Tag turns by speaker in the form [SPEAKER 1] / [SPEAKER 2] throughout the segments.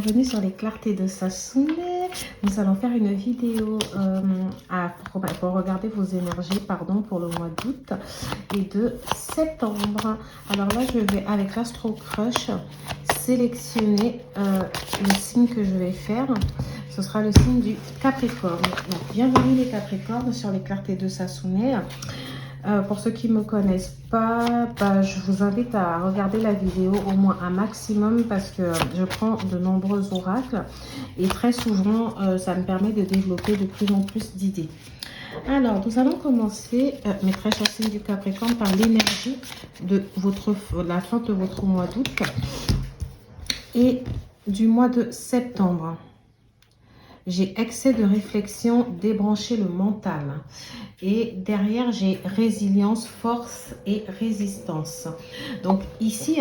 [SPEAKER 1] bienvenue sur les clartés de Sassoune. Nous allons faire une vidéo pour regarder vos énergies pour le mois d'août et de septembre. Alors là, je vais avec l'Astro Crush sélectionner le signe que je vais faire. Ce sera le signe du Capricorne. Donc, bienvenue les Capricornes sur les clartés de Sassoune. Pour ceux qui ne me connaissent pas, je vous invite à regarder la vidéo au moins un maximum parce que je prends de nombreux oracles et très souvent, ça me permet de développer de plus en plus d'idées. Alors, nous allons commencer, mes très chers signes du Capricorne, par l'énergie de la fin de votre mois d'août et du mois de septembre. J'ai excès de réflexion, débrancher le mental. Et derrière, j'ai résilience, force et résistance. Donc ici,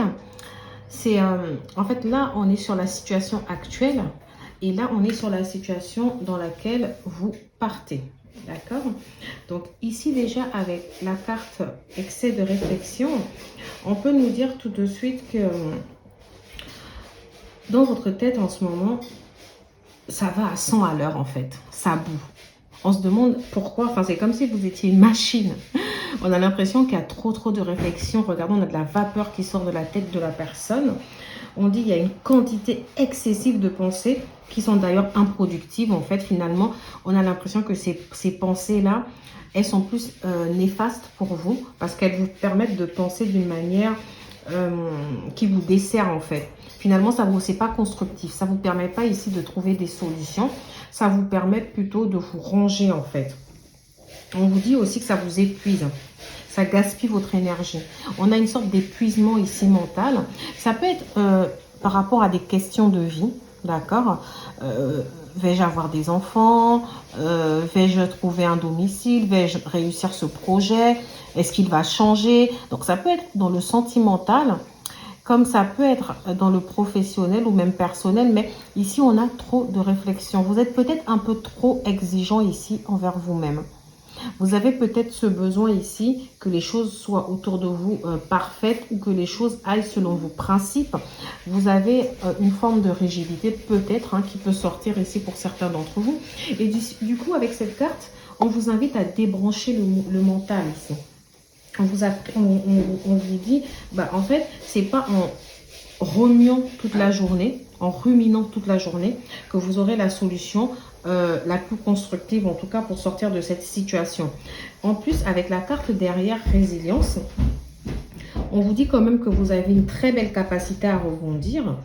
[SPEAKER 1] c'est en fait là, on est sur la situation actuelle. Et là, on est sur la situation dans laquelle vous partez. D'accord? Donc ici déjà, avec la carte excès de réflexion, on peut nous dire tout de suite que dans votre tête en ce moment, ça va à 100 à l'heure en fait, ça boue. On se demande pourquoi, enfin c'est comme si vous étiez une machine. On a l'impression qu'il y a trop de réflexion. Regardez, on a de la vapeur qui sort de la tête de la personne. On dit qu'il y a une quantité excessive de pensées qui sont d'ailleurs improductives. En fait, finalement, on a l'impression que ces pensées-là, elles sont plus néfastes pour vous parce qu'elles vous permettent de penser d'une manière qui vous dessert en fait. Finalement, c'est pas constructif. Ça ne vous permet pas ici de trouver des solutions. Ça vous permet plutôt de vous ranger en fait. On vous dit aussi que ça vous épuise. Ça gaspille votre énergie. On a une sorte d'épuisement ici mental. Ça peut être par rapport à des questions de vie. D'accord, vais-je avoir des enfants? Vais-je trouver un domicile? Vais-je réussir ce projet? Est-ce qu'il va changer? Donc, ça peut être dans le sentimental, comme ça peut être dans le professionnel ou même personnel. Mais ici, on a trop de réflexion. Vous êtes peut-être un peu trop exigeant ici envers vous-même. Vous avez peut-être ce besoin ici que les choses soient autour de vous parfaites ou que les choses aillent selon vos principes. Vous avez une forme de rigidité peut-être qui peut sortir ici pour certains d'entre vous. Et du coup, avec cette carte, on vous invite à débrancher le mental ici. On vous dit, en fait, c'est pas en remuant toute la journée, en ruminant toute la journée, que vous aurez la solution la plus constructive, en tout cas pour sortir de cette situation. En plus, avec la carte derrière résilience, on vous dit quand même que vous avez une très belle capacité à rebondir.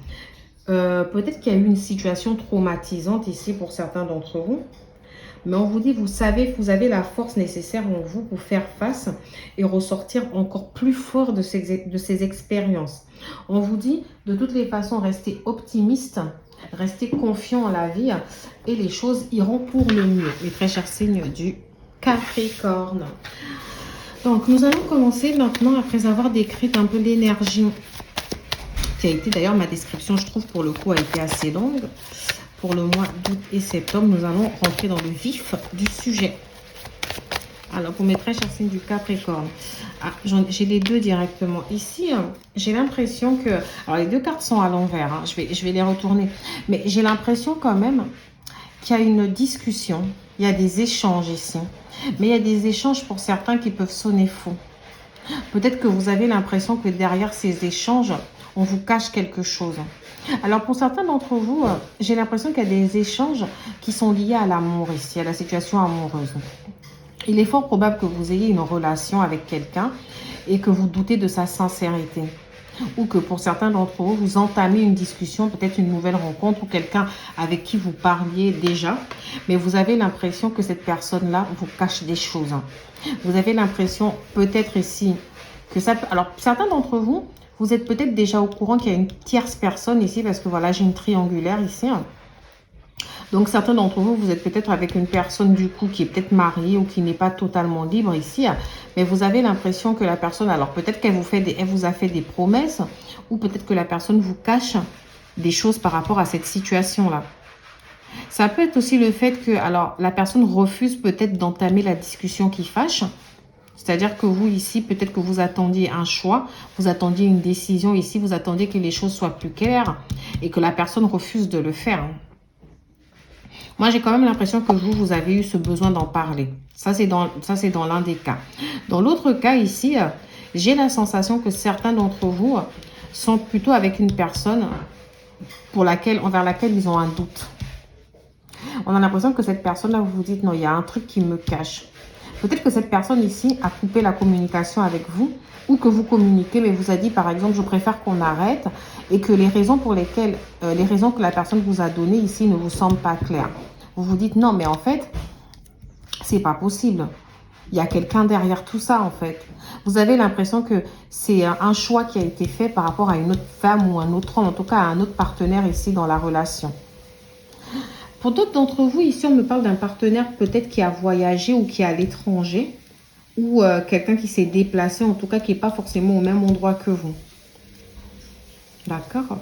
[SPEAKER 1] Peut-être qu'il y a eu une situation traumatisante ici pour certains d'entre vous. Mais on vous dit, vous savez, vous avez la force nécessaire en vous pour faire face et ressortir encore plus fort de ces expériences. On vous dit, de toutes les façons, restez optimiste, restez confiant en la vie et les choses iront pour le mieux. Les très chers signes du Capricorne. Donc, nous allons commencer maintenant, après avoir décrit un peu l'énergie, qui a été d'ailleurs ma description, je trouve, pour le coup, a été assez longue. Pour le mois d'août et septembre, nous allons rentrer dans le vif du sujet. Alors, pour mes très chers signes du Capricorne, j'ai les deux directement. Ici, j'ai l'impression que... Alors, les deux cartes sont à l'envers. Je vais les retourner. Mais j'ai l'impression quand même qu'il y a une discussion. Il y a des échanges ici. Mais il y a des échanges pour certains qui peuvent sonner faux. Peut-être que vous avez l'impression que derrière ces échanges, on vous cache quelque chose. Alors, pour certains d'entre vous, j'ai l'impression qu'il y a des échanges qui sont liés à l'amour ici, à la situation amoureuse. Il est fort probable que vous ayez une relation avec quelqu'un et que vous doutez de sa sincérité. Ou que pour certains d'entre vous, vous entamez une discussion, peut-être une nouvelle rencontre ou quelqu'un avec qui vous parliez déjà. Mais vous avez l'impression que cette personne-là vous cache des choses. Vous avez l'impression peut-être ici que ça... Alors, certains d'entre vous, vous êtes peut-être déjà au courant qu'il y a une tierce personne ici, parce que voilà, j'ai une triangulaire ici. Donc, certains d'entre vous, vous êtes peut-être avec une personne du coup qui est peut-être mariée ou qui n'est pas totalement libre ici. Mais vous avez l'impression que la personne, alors peut-être qu'elle vous a fait des promesses ou peut-être que la personne vous cache des choses par rapport à cette situation-là. Ça peut être aussi le fait que, alors, la personne refuse peut-être d'entamer la discussion qui fâche. C'est-à-dire que vous, ici, peut-être que vous attendiez un choix, vous attendiez une décision ici, vous attendiez que les choses soient plus claires et que la personne refuse de le faire. Moi, j'ai quand même l'impression que vous avez eu ce besoin d'en parler. Ça, c'est dans l'un des cas. Dans l'autre cas ici, j'ai la sensation que certains d'entre vous sont plutôt avec une personne envers laquelle ils ont un doute. On a l'impression que cette personne-là, vous vous dites, non, il y a un truc qui me cache. Peut-être que cette personne ici a coupé la communication avec vous ou que vous communiquez, mais vous a dit, par exemple, je préfère qu'on arrête et que les raisons pour lesquelles, les raisons que la personne vous a données ici ne vous semblent pas claires. Vous vous dites, non, mais en fait, c'est pas possible. Il y a quelqu'un derrière tout ça, en fait. Vous avez l'impression que c'est un choix qui a été fait par rapport à une autre femme ou un autre homme, en tout cas à un autre partenaire ici dans la relation. Pour d'autres d'entre vous, ici, on me parle d'un partenaire peut-être qui a voyagé ou qui est à l'étranger ou quelqu'un qui s'est déplacé, en tout cas qui n'est pas forcément au même endroit que vous. D'accord?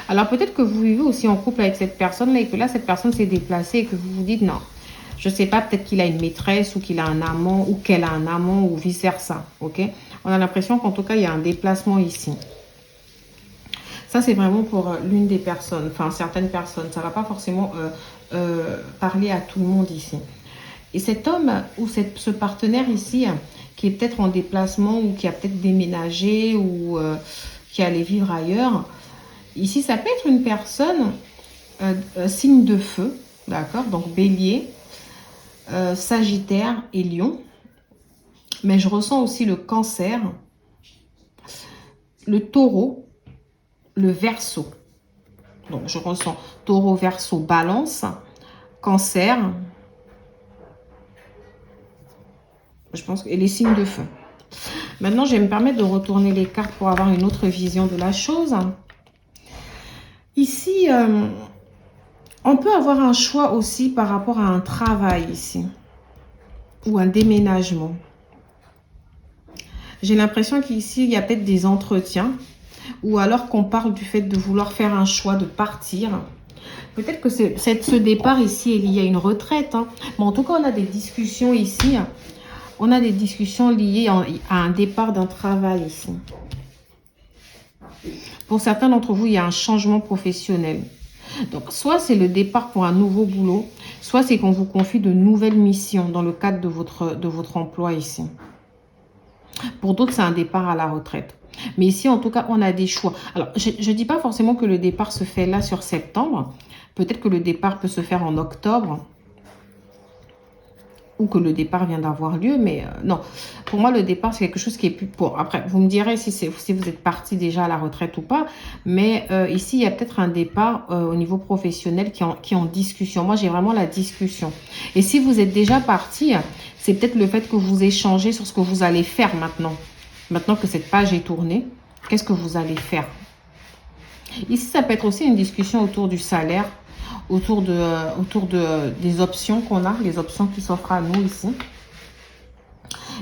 [SPEAKER 1] Alors, peut-être que vous vivez aussi en couple avec cette personne-là et que là, cette personne s'est déplacée et que vous vous dites non. Je ne sais pas, peut-être qu'il a une maîtresse ou qu'il a un amant ou qu'elle a un amant ou vice-versa. Ok? On a l'impression qu'en tout cas, il y a un déplacement ici. Ça, c'est vraiment pour l'une des personnes, enfin certaines personnes. Ça ne va pas forcément parler à tout le monde ici. Et cet homme ou ce partenaire ici, qui est peut-être en déplacement ou qui a peut-être déménagé ou qui allait vivre ailleurs, ici, ça peut être une personne signe de feu, d'accord? Donc Bélier, Sagittaire et Lion. Mais je ressens aussi le Cancer, le Taureau, le Verseau. Donc, je ressens Taureau, Verseau, Balance, Cancer. Je pense et les signes de feu. Maintenant, je vais me permettre de retourner les cartes pour avoir une autre vision de la chose. Ici, on peut avoir un choix aussi par rapport à un travail ici. Ou un déménagement. J'ai l'impression qu'ici, il y a peut-être des entretiens. Ou alors qu'on parle du fait de vouloir faire un choix, de partir. Peut-être que ce départ ici est lié à une retraite. Hein. Mais en tout cas, on a des discussions ici. On a des discussions liées à un départ d'un travail ici. Pour certains d'entre vous, il y a un changement professionnel. Donc, soit c'est le départ pour un nouveau boulot, soit c'est qu'on vous confie de nouvelles missions dans le cadre de votre emploi ici. Pour d'autres, c'est un départ à la retraite. Mais ici, en tout cas, on a des choix. Alors, je ne dis pas forcément que le départ se fait là sur septembre. Peut-être que le départ peut se faire en octobre. Ou que le départ vient d'avoir lieu. Mais non, pour moi, le départ, c'est quelque chose qui est plus... Bon, après, vous me direz si vous êtes parti déjà à la retraite ou pas. Mais ici, il y a peut-être un départ au niveau professionnel qui est en discussion. Moi, j'ai vraiment la discussion. Et si vous êtes déjà parti, c'est peut-être le fait que vous échangez sur ce que vous allez faire maintenant. Maintenant que cette page est tournée, qu'est-ce que vous allez faire? Ici, ça peut être aussi une discussion autour du salaire, autour des options qu'on a, les options qui s'offrent à nous ici.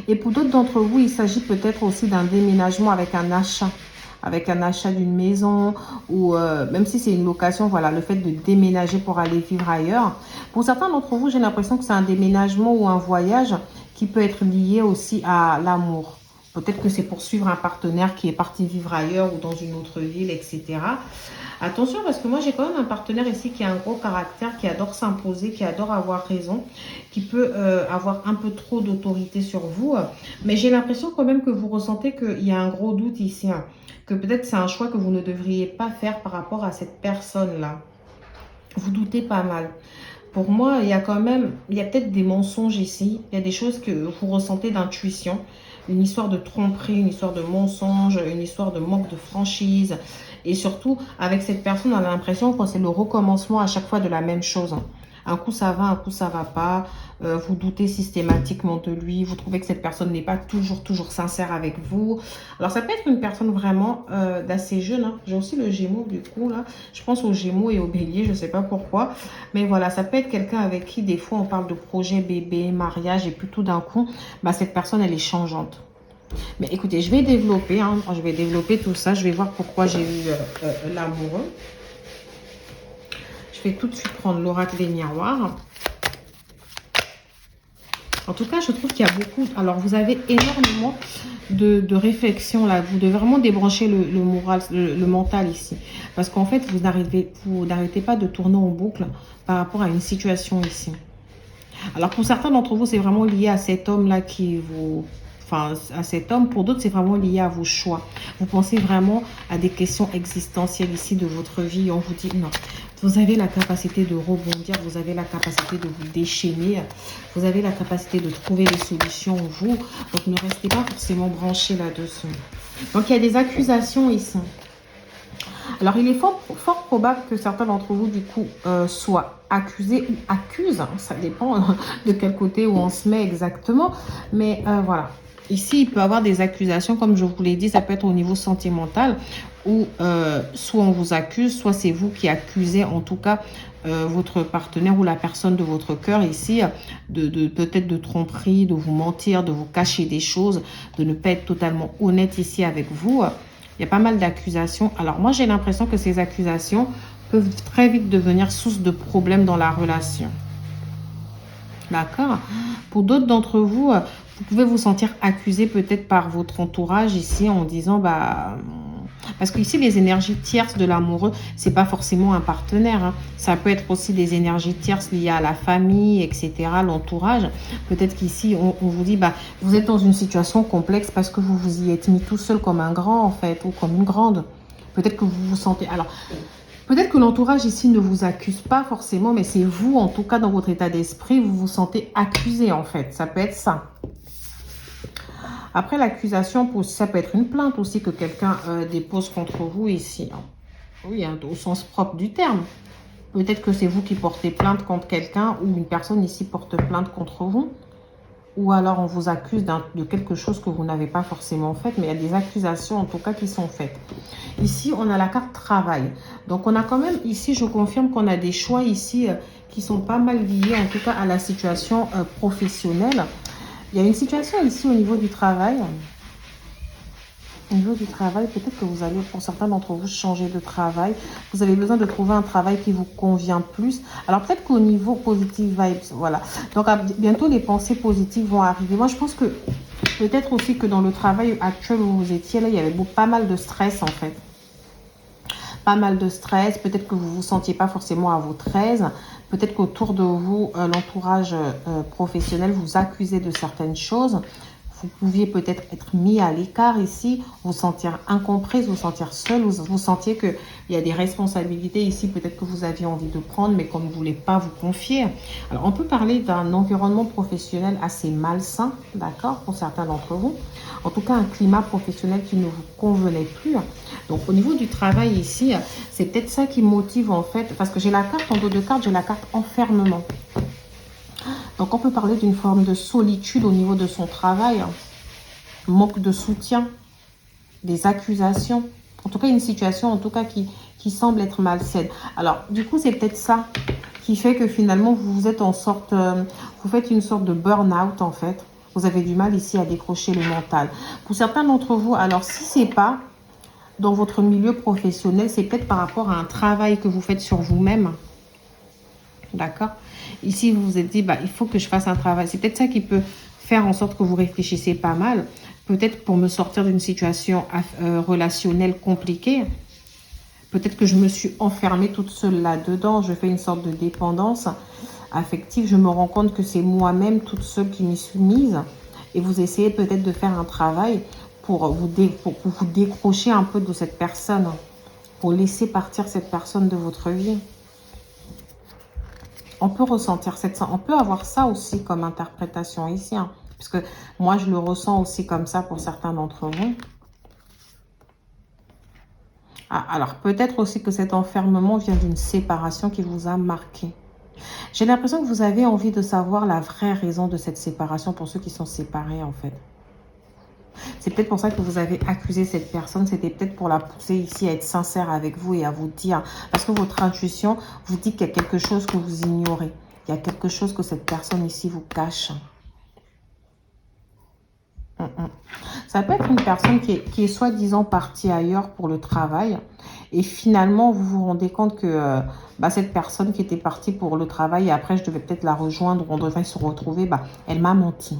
[SPEAKER 1] Et pour d'autres d'entre vous, il s'agit peut-être aussi d'un déménagement avec un achat d'une maison ou même si c'est une location, voilà, le fait de déménager pour aller vivre ailleurs. Pour certains d'entre vous, j'ai l'impression que c'est un déménagement ou un voyage qui peut être lié aussi à l'amour. Peut-être que c'est pour suivre un partenaire qui est parti vivre ailleurs ou dans une autre ville, etc. Attention, parce que moi, j'ai quand même un partenaire ici qui a un gros caractère, qui adore s'imposer, qui adore avoir raison, qui peut avoir un peu trop d'autorité sur vous. Mais j'ai l'impression quand même que vous ressentez qu'il y a un gros doute ici, hein, que peut-être c'est un choix que vous ne devriez pas faire par rapport à cette personne-là. Vous doutez pas mal. Pour moi, il y a peut-être des mensonges ici. Il y a des choses que vous ressentez d'intuition. Une histoire de tromperie, une histoire de mensonge, une histoire de manque de franchise. Et surtout, avec cette personne, on a l'impression que c'est le recommencement à chaque fois de la même chose. Un coup ça va, un coup ça va pas. Vous doutez systématiquement de lui. Vous trouvez que cette personne n'est pas toujours sincère avec vous. Alors ça peut être une personne vraiment d'assez jeune. Hein. J'ai aussi le Gémeaux du coup là. Je pense aux Gémeaux et aux Béliers, je ne sais pas pourquoi. Mais voilà, ça peut être quelqu'un avec qui des fois on parle de projet bébé, mariage et puis tout d'un coup, bah, cette personne elle est changeante. Mais écoutez, je vais développer, hein, je vais développer tout ça. Je vais voir pourquoi j'ai eu l'amoureux. Je vais tout de suite prendre l'oracle des miroirs. En tout cas, je trouve qu'il y a beaucoup... Alors, vous avez énormément de réflexion là. Vous devez vraiment débrancher le moral, le mental ici. Parce qu'en fait, vous n'arrêtez pas de tourner en boucle par rapport à une situation ici. Alors, pour certains d'entre vous, c'est vraiment lié à cet homme-là qui vous... Enfin, à cet homme. Pour d'autres, c'est vraiment lié à vos choix. Vous pensez vraiment à des questions existentielles ici de votre vie. On vous dit non. Vous avez la capacité de rebondir. Vous avez la capacité de vous déchaîner. Vous avez la capacité de trouver des solutions, vous. Donc, ne restez pas forcément branché là-dessus. Donc, il y a des accusations ici. Alors, il est fort probable que certains d'entre vous, du coup, soient accusés ou accusent. Hein, ça dépend de quel côté où on se met exactement. Mais voilà. Ici, il peut y avoir des accusations, comme je vous l'ai dit, ça peut être au niveau sentimental, où soit on vous accuse, soit c'est vous qui accusez, en tout cas, votre partenaire ou la personne de votre cœur ici, peut-être de tromperie, de vous mentir, de vous cacher des choses, de ne pas être totalement honnête ici avec vous. Il y a pas mal d'accusations. Alors moi, j'ai l'impression que ces accusations peuvent très vite devenir source de problèmes dans la relation. D'accord? Pour d'autres d'entre vous, vous pouvez vous sentir accusé peut-être par votre entourage ici en disant, bah, parce qu'ici les énergies tierces de l'amoureux, c'est pas forcément un partenaire. Hein. Ça peut être aussi des énergies tierces liées à la famille, etc., l'entourage. Peut-être qu'ici on vous dit, bah, vous êtes dans une situation complexe parce que vous vous y êtes mis tout seul comme un grand en fait ou comme une grande. Peut-être que vous vous sentez. Alors. Peut-être que l'entourage ici ne vous accuse pas forcément, mais c'est vous, en tout cas dans votre état d'esprit, vous vous sentez accusé en fait. Ça peut être ça. Après l'accusation, ça peut être une plainte aussi que quelqu'un dépose contre vous ici. Oui, hein, au sens propre du terme. Peut-être que c'est vous qui portez plainte contre quelqu'un ou une personne ici porte plainte contre vous. Ou alors on vous accuse de quelque chose que vous n'avez pas forcément fait, mais il y a des accusations en tout cas qui sont faites. Ici, on a la carte travail. Donc on a quand même, ici je confirme qu'on a des choix ici qui sont pas mal liés en tout cas à la situation professionnelle. Il y a une situation ici au niveau du travail. Au niveau du travail, peut-être que vous allez, pour certains d'entre vous, changer de travail. Vous avez besoin de trouver un travail qui vous convient plus. Alors, peut-être qu'au niveau positive vibes, voilà. Donc, bientôt, les pensées positives vont arriver. Moi, je pense que peut-être aussi que dans le travail actuel où vous étiez, là, il y avait pas mal de stress, en fait. Pas mal de stress. Peut-être que vous ne vous sentiez pas forcément à votre aise. Peut-être qu'autour de vous, l'entourage professionnel vous accusait de certaines choses. Vous pouviez peut-être être mis à l'écart ici, vous sentir incomprise, vous sentir seule, vous sentiez qu'il y a des responsabilités ici, peut-être que vous aviez envie de prendre, mais qu'on ne voulait pas vous confier. Alors, on peut parler d'un environnement professionnel assez malsain, d'accord, pour certains d'entre vous. En tout cas, un climat professionnel qui ne vous convenait plus. Donc, au niveau du travail ici, c'est peut-être ça qui motive en fait, parce que j'ai la carte en dos de carte, j'ai la carte enfermement. Donc, on peut parler d'une forme de solitude au niveau de son travail, manque de soutien, des accusations. En tout cas, une situation en tout cas qui semble être malsaine. Alors, du coup, c'est peut-être ça qui fait que finalement, vous êtes en sorte... vous faites une sorte de burn-out en fait. Vous avez du mal ici à décrocher le mental. Pour certains d'entre vous, alors si c'est pas dans votre milieu professionnel, c'est peut-être par rapport à un travail que vous faites sur vous-même. D'accord? Ici, vous vous êtes dit, bah, il faut que je fasse un travail. C'est peut-être ça qui peut faire en sorte que vous réfléchissez pas mal. Peut-être pour me sortir d'une situation relationnelle compliquée. Peut-être que je me suis enfermée toute seule là-dedans. Je fais une sorte de dépendance affective. Je me rends compte que c'est moi-même toute seule qui m'y suis mise. Et vous essayez peut-être de faire un travail pour vous décrocher un peu de cette personne. Pour laisser partir cette personne de votre vie. On peut ressentir on peut avoir ça aussi comme interprétation ici. Hein, parce que moi, je le ressens aussi comme ça pour certains d'entre vous. Ah, alors, peut-être aussi que cet enfermement vient d'une séparation qui vous a marqué. J'ai l'impression que vous avez envie de savoir la vraie raison de cette séparation pour ceux qui sont séparés, en fait. C'est peut-être pour ça que vous avez accusé cette personne. C'était peut-être pour la pousser ici à être sincère avec vous et à vous dire. Parce que votre intuition vous dit qu'il y a quelque chose que vous ignorez. Il y a quelque chose que cette personne ici vous cache. Ça peut être une personne qui est soi-disant partie ailleurs pour le travail. Et finalement, vous vous rendez compte que cette personne qui était partie pour le travail, et après je devais peut-être la rejoindre, on devait se retrouver, elle m'a menti.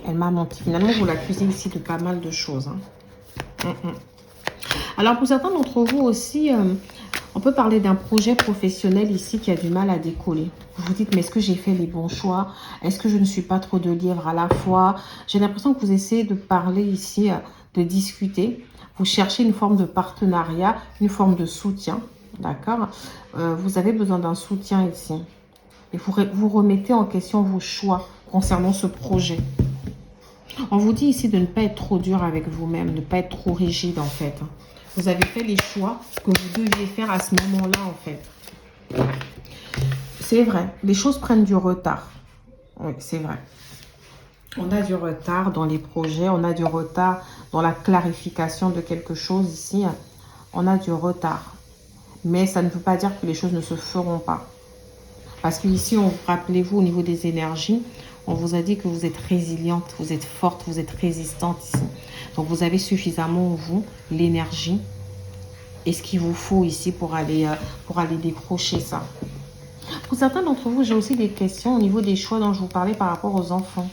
[SPEAKER 1] Elle m'a menti. Finalement, vous l'accusez ici de pas mal de choses. Hein. Alors, pour certains d'entre vous aussi, on peut parler d'un projet professionnel ici qui a du mal à décoller. Vous vous dites, mais est-ce que j'ai fait les bons choix? Est-ce que je ne suis pas trop de livres à la fois? J'ai l'impression que vous essayez de parler ici, de discuter. Vous cherchez une forme de partenariat, une forme de soutien. D'accord? Vous avez besoin d'un soutien ici. Et vous remettez en question vos choix concernant ce projet. On vous dit ici de ne pas être trop dur avec vous-même, de ne pas être trop rigide en fait. Vous avez fait les choix que vous deviez faire à ce moment-là en fait. C'est vrai, les choses prennent du retard. Oui, c'est vrai. On a du retard dans les projets, on a du retard dans la clarification de quelque chose ici. On a du retard. Mais ça ne veut pas dire que les choses ne se feront pas. Parce qu'ici, rappelez-vous, au niveau des énergies, on vous a dit que vous êtes résiliente, vous êtes forte, vous êtes résistante ici. Donc, vous avez suffisamment en vous l'énergie et ce qu'il vous faut ici pour aller décrocher ça. Pour certains d'entre vous, j'ai aussi des questions au niveau des choix dont je vous parlais par rapport aux enfants.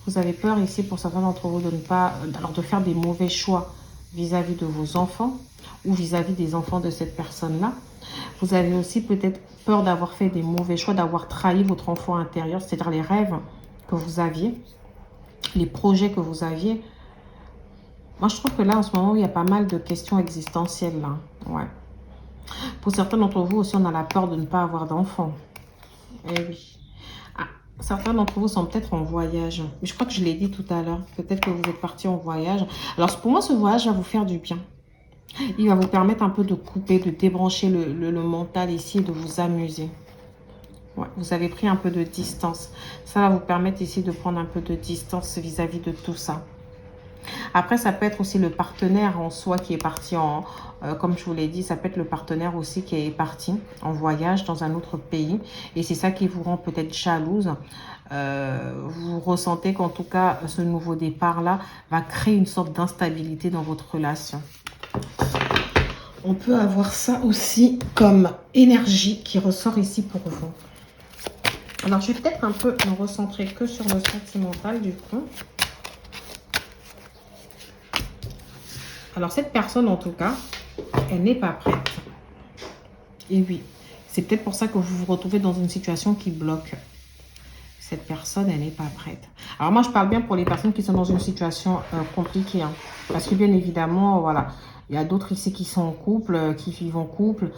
[SPEAKER 1] Vous avez peur ici, pour certains d'entre vous, de faire des mauvais choix vis-à-vis de vos enfants ou vis-à-vis des enfants de cette personne-là. Vous avez aussi peut-être peur d'avoir fait des mauvais choix, d'avoir trahi votre enfant intérieur, c'est-à-dire les rêves que vous aviez, les projets que vous aviez. Moi, je trouve que là, en ce moment, il y a pas mal de questions existentielles, là. Ouais. Pour certains d'entre vous aussi, on a la peur de ne pas avoir d'enfants. Eh oui. Certains d'entre vous sont peut-être en voyage. Mais je crois que je l'ai dit tout à l'heure. Peut-être que vous êtes parti en voyage. Alors, pour moi, ce voyage va vous faire du bien. Il va vous permettre un peu de couper, de débrancher le mental ici et de vous amuser. Ouais, vous avez pris un peu de distance. Ça va vous permettre ici de prendre un peu de distance vis-à-vis de tout ça. Après, ça peut être aussi le partenaire en soi qui est parti comme je vous l'ai dit, ça peut être le partenaire aussi qui est parti en voyage dans un autre pays. Et c'est ça qui vous rend peut-être jalouse. Vous ressentez qu'en tout cas, ce nouveau départ-là va créer une sorte d'instabilité dans votre relation. On peut avoir ça aussi comme énergie qui ressort ici pour vous. Alors, je vais peut-être un peu me recentrer que sur le sentimental du coup. Alors, cette personne, en tout cas, elle n'est pas prête. Et oui, c'est peut-être pour ça que vous vous retrouvez dans une situation qui bloque. Cette personne, elle n'est pas prête. Alors, moi, je parle bien pour les personnes qui sont dans une situation compliquée. Hein, parce que, bien évidemment, voilà, il y a d'autres ici qui sont en couple, qui vivent en couple.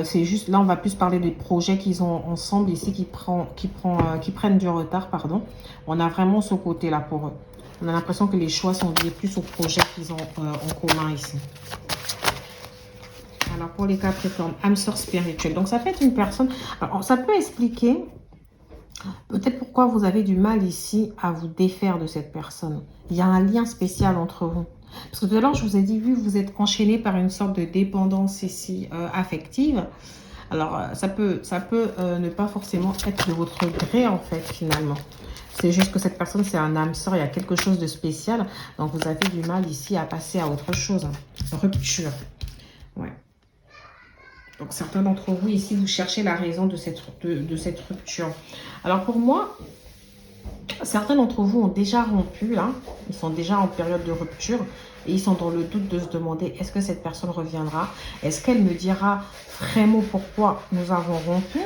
[SPEAKER 1] C'est juste, là, on va plus parler des projets qu'ils ont ensemble ici, qui prennent du retard, pardon. On a vraiment ce côté-là pour eux. On a l'impression que les choix sont liés plus aux projets qu'ils ont en commun ici. Alors, pour les Capricornes, âme sœur spirituelle. Donc, ça peut être une personne... Alors, ça peut expliquer peut-être pourquoi vous avez du mal ici à vous défaire de cette personne. Il y a un lien spécial entre vous. Parce que tout à l'heure, je vous ai dit, vu que vous êtes enchaîné par une sorte de dépendance ici affective, alors ça peut ne pas forcément être de votre gré, en fait, finalement. C'est juste que cette personne, c'est un âme sœur, il y a quelque chose de spécial. Donc, vous avez du mal ici à passer à autre chose. Rupture. Ouais. Donc, certains d'entre vous, ici, vous cherchez la raison de cette rupture. Alors, pour moi, certains d'entre vous ont déjà rompu, là. Ils sont déjà en période de rupture. Et ils sont dans le doute de se demander, est-ce que cette personne reviendra? Est-ce qu'elle me dira vraiment pourquoi nous avons rompu?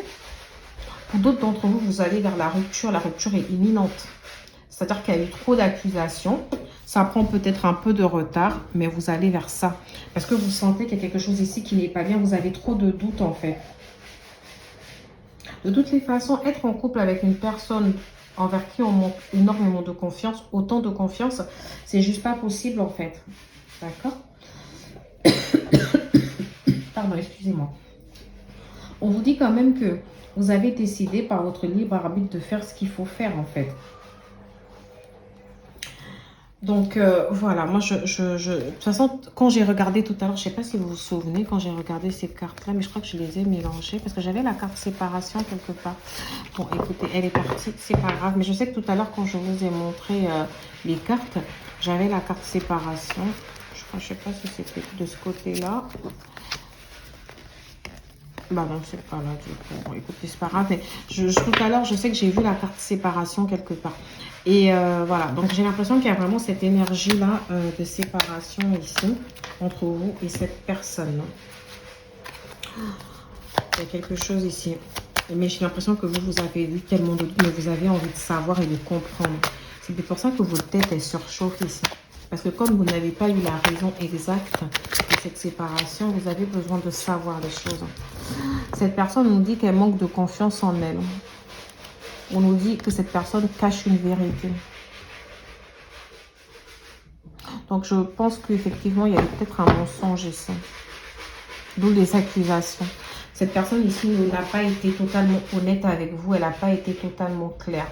[SPEAKER 1] Pour d'autres d'entre vous, vous allez vers la rupture. La rupture est imminente. C'est-à-dire qu'il y a eu trop d'accusations. Ça prend peut-être un peu de retard, mais vous allez vers ça. Parce que vous sentez qu'il y a quelque chose ici qui n'est pas bien. Vous avez trop de doutes, en fait. De toutes les façons, être en couple avec une personne envers qui on manque énormément de confiance, autant de confiance, c'est juste pas possible, en fait. D'accord? Pardon, excusez-moi. On vous dit quand même que vous avez décidé par votre libre arbitre de faire ce qu'il faut faire, en fait. Donc voilà, moi de toute façon, quand j'ai regardé tout à l'heure, je sais pas si vous vous souvenez, quand j'ai regardé ces cartes-là, mais je crois que je les ai mélangées parce que j'avais la carte séparation quelque part. Bon, écoutez, elle est partie, c'est pas grave, mais je sais que tout à l'heure, quand je vous ai montré les cartes, j'avais la carte séparation. Je sais pas si c'était de ce côté-là. Bah non, c'est pas là du coup. Bon, écoutez, c'est pas grave. Mais tout à l'heure, je sais que j'ai vu la carte séparation quelque part. Et voilà, donc j'ai l'impression qu'il y a vraiment cette énergie-là de séparation ici, entre vous et cette personne. Il y a quelque chose ici. Mais j'ai l'impression que vous avez vu tellement de doutes, mais vous avez envie de savoir et de comprendre. C'est pour ça que votre tête est surchauffe ici. Parce que comme vous n'avez pas eu la raison exacte de cette séparation, vous avez besoin de savoir les choses. Cette personne nous dit qu'elle manque de confiance en elle. On nous dit que cette personne cache une vérité. Donc, je pense qu'effectivement, il y a peut-être un mensonge ici. D'où les accusations. Cette personne ici n'a pas été totalement honnête avec vous. Elle n'a pas été totalement claire.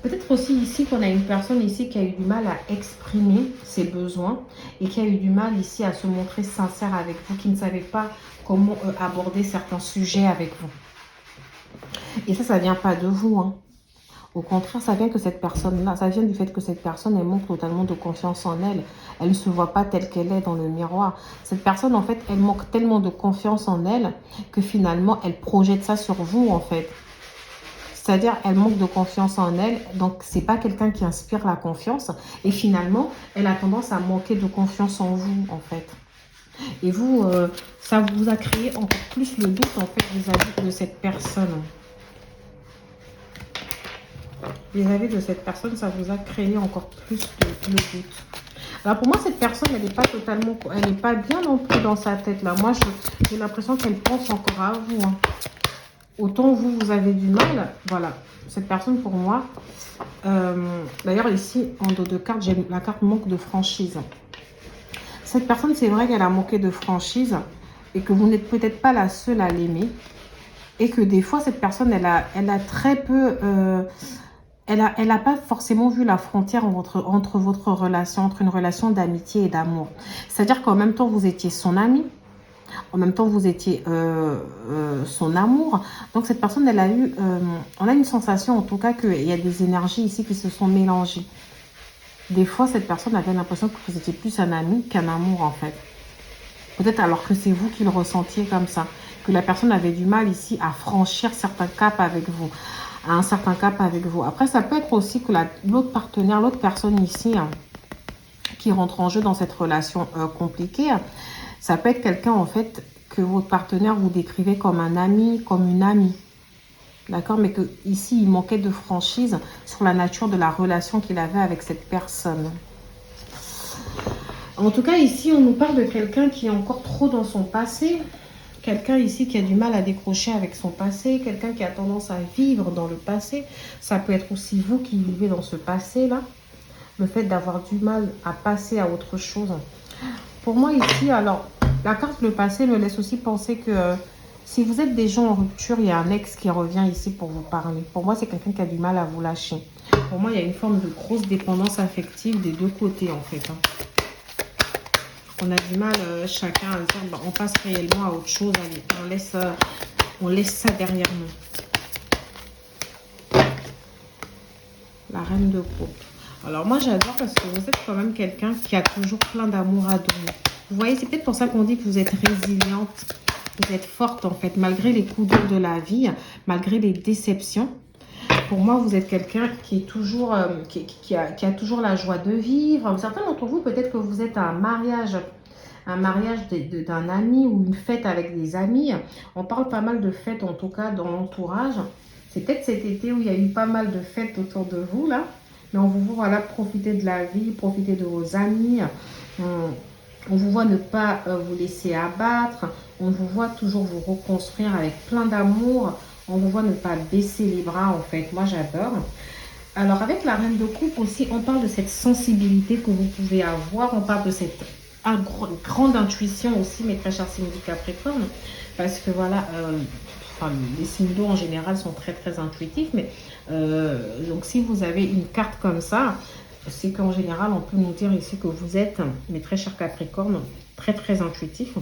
[SPEAKER 1] Peut-être aussi ici qu'on a une personne ici qui a eu du mal à exprimer ses besoins et qui a eu du mal ici à se montrer sincère avec vous, qui ne savait pas comment aborder certains sujets avec vous. Et ça ne vient pas de vous, hein. Au contraire, ça vient que cette personne-là, ça vient du fait que cette personne, elle manque totalement de confiance en elle. Elle ne se voit pas telle qu'elle est dans le miroir. Cette personne, en fait, elle manque tellement de confiance en elle que finalement, elle projette ça sur vous, en fait. C'est-à-dire, elle manque de confiance en elle. Donc, c'est pas quelqu'un qui inspire la confiance. Et finalement, elle a tendance à manquer de confiance en vous, en fait. Et vous, ça vous a créé encore plus le doute, en fait, vis-à-vis de cette personne. Vis-à-vis de cette personne, ça vous a créé encore plus de doute. Alors pour moi, cette personne, elle n'est pas totalement, elle n'est pas bien non plus dans sa tête là. Moi, j'ai l'impression qu'elle pense encore à vous, hein. Autant vous, vous avez du mal. Voilà, cette personne pour moi. D'ailleurs ici, en dos de carte, j'ai la carte manque de franchise. Cette personne, c'est vrai qu'elle a manqué de franchise et que vous n'êtes peut-être pas la seule à l'aimer. Et que des fois, cette personne, elle a très peu... Elle a pas forcément vu la frontière entre votre relation, entre une relation d'amitié et d'amour. C'est-à-dire qu'en même temps, vous étiez son ami, en même temps, vous étiez son amour. Donc, cette personne, elle a eu... on a une sensation, en tout cas, qu'il y a des énergies ici qui se sont mélangées. Des fois, cette personne avait l'impression que vous étiez plus un ami qu'un amour, en fait. Peut-être alors que c'est vous qui le ressentiez comme ça. Que la personne avait du mal ici à franchir certains caps avec vous. À un certain cap avec vous. Après, ça peut être aussi que l'autre partenaire, l'autre personne ici qui rentre en jeu dans cette relation compliquée, ça peut être quelqu'un en fait que votre partenaire vous décrivait comme un ami, comme une amie. D'accord? Mais que ici, il manquait de franchise sur la nature de la relation qu'il avait avec cette personne. En tout cas, ici, on nous parle de quelqu'un qui est encore trop dans son passé. Quelqu'un ici qui a du mal à décrocher avec son passé, quelqu'un qui a tendance à vivre dans le passé. Ça peut être aussi vous qui vivez dans ce passé-là. Le fait d'avoir du mal à passer à autre chose. Pour moi ici, alors, la carte le passé me laisse aussi penser que si vous êtes des gens en rupture, il y a un ex qui revient ici pour vous parler. Pour moi, c'est quelqu'un qui a du mal à vous lâcher. Pour moi, il y a une forme de grosse dépendance affective des deux côtés, en fait. On a du mal chacun à dire bah, on passe réellement à autre chose, allez, on laisse ça derrière nous. La reine de coupe. Alors moi j'adore parce que vous êtes quand même quelqu'un qui a toujours plein d'amour à donner. Vous voyez, c'est peut-être pour ça qu'on dit que vous êtes résiliente, vous êtes forte en fait, malgré les coups durs de la vie, malgré les déceptions. Pour moi, vous êtes quelqu'un qui est toujours, qui a toujours la joie de vivre. Certains d'entre vous, peut-être que vous êtes à un mariage d'un ami ou une fête avec des amis. On parle pas mal de fêtes, en tout cas, dans l'entourage. C'est peut-être cet été où il y a eu pas mal de fêtes autour de vous, là. Mais on vous voit, voilà, profiter de la vie, profiter de vos amis. On vous voit ne pas vous laisser abattre. On vous voit toujours vous reconstruire avec plein d'amour. On vous voit ne pas baisser les bras, en fait. Moi, j'adore. Alors, avec la reine de coupe aussi, on parle de cette sensibilité que vous pouvez avoir. On parle de cette grande intuition aussi, mes très chers signes du Capricorne. Parce que voilà, enfin, les signes d'eau en général sont très très intuitifs, mais donc si vous avez une carte comme ça, c'est qu'en général, on peut nous dire ici que vous êtes, mes très chers Capricornes, très très intuitif.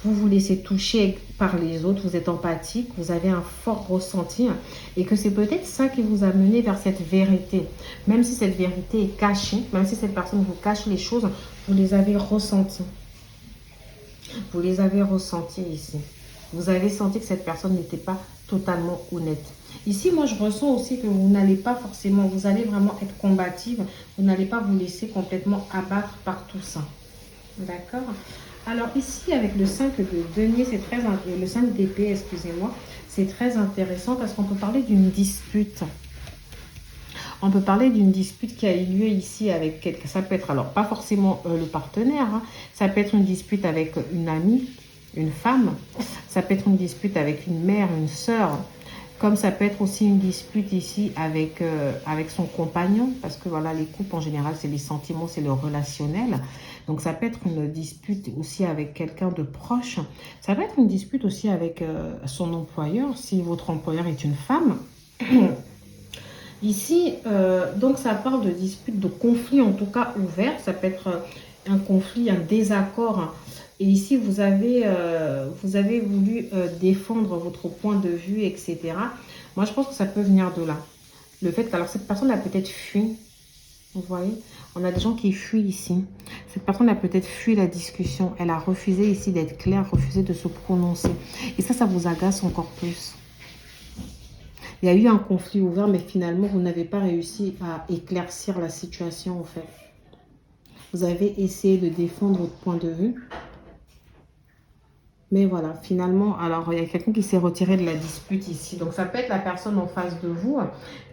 [SPEAKER 1] Vous vous laissez toucher par les autres, vous êtes empathique, vous avez un fort ressenti et que c'est peut-être ça qui vous a mené vers cette vérité. Même si cette vérité est cachée, même si cette personne vous cache les choses, vous les avez ressenties. Vous les avez ressenties ici. Vous avez senti que cette personne n'était pas totalement honnête. Ici, moi, je ressens aussi que vous n'allez pas forcément, vous allez vraiment être combative. Vous n'allez pas vous laisser complètement abattre par tout ça. D'accord? Alors ici, avec le 5 de denier, c'est très le 5 d'épée, excusez-moi, c'est très intéressant parce qu'on peut parler d'une dispute. On peut parler d'une dispute qui a eu lieu ici avec quelqu'un. Ça peut être, alors pas forcément le partenaire, hein. Ça peut être une dispute avec une amie, une femme. Ça peut être une dispute avec une mère, une sœur. Comme ça peut être aussi une dispute ici avec, avec son compagnon. Parce que voilà, les couples en général, c'est les sentiments, c'est le relationnel. Donc ça peut être une dispute aussi avec quelqu'un de proche. Ça peut être une dispute aussi avec son employeur, si votre employeur est une femme. Ici, donc ça parle de dispute, de conflit en tout cas ouvert. Ça peut être un conflit, un désaccord. Et ici, vous avez voulu défendre votre point de vue, etc. Moi, je pense que ça peut venir de là. Le fait que, alors cette personne a peut-être fui. Vous voyez, on a des gens qui fuient ici. Cette personne a peut-être fui la discussion. Elle a refusé ici d'être claire, refusé de se prononcer. Et ça vous agace encore plus. Il y a eu un conflit ouvert, mais finalement, vous n'avez pas réussi à éclaircir la situation, en fait. Vous avez essayé de défendre votre point de vue. Mais voilà, finalement, alors, il y a quelqu'un qui s'est retiré de la dispute ici. Donc, ça peut être la personne en face de vous,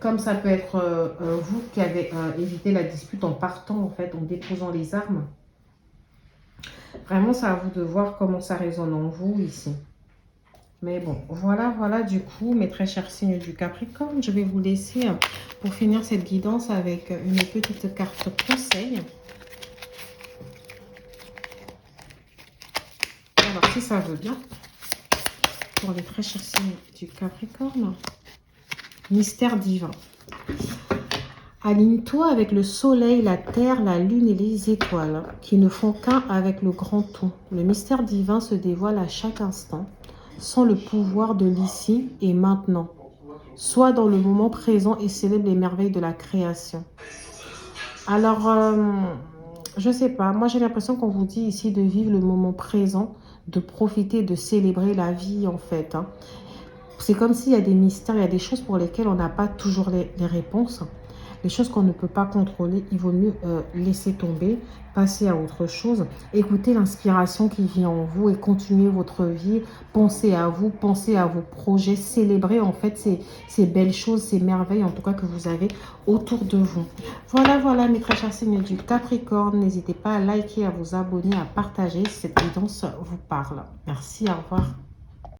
[SPEAKER 1] comme ça peut être vous qui avez évité la dispute en partant, en fait, en déposant les armes. Vraiment, c'est à vous de voir comment ça résonne en vous ici. Mais bon, voilà du coup, mes très chers signes du Capricorne. Je vais vous laisser pour finir cette guidance avec une petite carte conseil. Alors, si ça veut bien, pour les très chers signes du Capricorne, mystère divin. Aligne-toi avec le soleil, la terre, la lune et les étoiles, qui ne font qu'un avec le grand tout. Le mystère divin se dévoile à chaque instant, sans le pouvoir de l'ici et maintenant. Sois dans le moment présent et célèbre les merveilles de la création. Alors, je sais pas, moi j'ai l'impression qu'on vous dit ici de vivre le moment présent, de profiter, de célébrer la vie en fait. Hein. C'est comme s'il y a des mystères, il y a des choses pour lesquelles on n'a pas toujours les réponses. Les choses qu'on ne peut pas contrôler, il vaut mieux laisser tomber, passer à autre chose. Écoutez l'inspiration qui vient en vous et continuez votre vie. Pensez à vous, pensez à vos projets. Célébrez en fait ces belles choses, ces merveilles en tout cas que vous avez autour de vous. Voilà mes très chers signes du Capricorne. N'hésitez pas à liker, à vous abonner, à partager si cette guidance vous parle. Merci, au revoir.